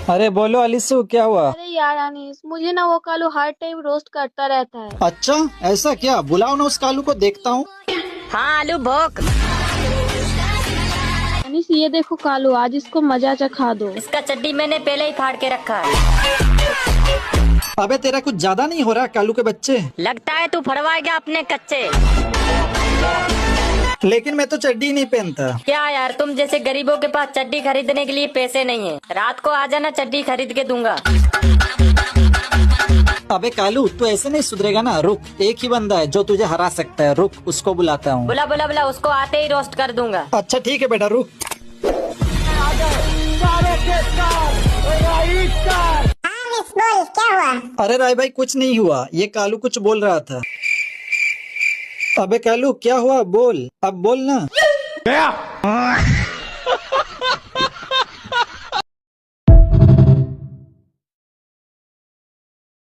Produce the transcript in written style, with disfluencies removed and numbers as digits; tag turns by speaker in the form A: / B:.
A: अरे बोलो अलीसु, क्या हुआ?
B: अरे यार अनीस, मुझे ना वो कालू हर टाइम रोस्ट करता रहता है।
A: अच्छा, ऐसा क्या? बुलाओ ना उस कालू को, देखता हूँ।
C: हाँ आलू भोग।
B: अनीस ये देखो कालू, आज इसको मजा चखा दो।
C: इसका चड्डी मैंने पहले ही फाड़ के रखा है।
A: अबे तेरा कुछ ज्यादा नहीं हो रहा कालू के बच्चे?
C: लगता है तू फड़वाएगा अपने कच्चे।
A: लेकिन मैं तो चड्डी नहीं पहनता।
C: क्या यार, तुम जैसे गरीबों के पास चड्डी खरीदने के लिए पैसे नहीं है। रात को आ जाना, चड्डी खरीद के दूंगा।
A: अबे कालू, तू ऐसे नहीं सुधरेगा ना। रुक, एक ही बंदा है जो तुझे हरा सकता है। रुक, उसको बुलाता हूँ।
C: बुला बुला बुला, उसको आते ही रोस्ट कर दूंगा।
A: अच्छा ठीक है बेटा, रुक।
D: बोल क्या हुआ?
A: अरे राय भाई, कुछ नहीं हुआ। ये कालू कुछ बोल रहा था। अबे कालू, क्या हुआ? बोल, अब बोल ना।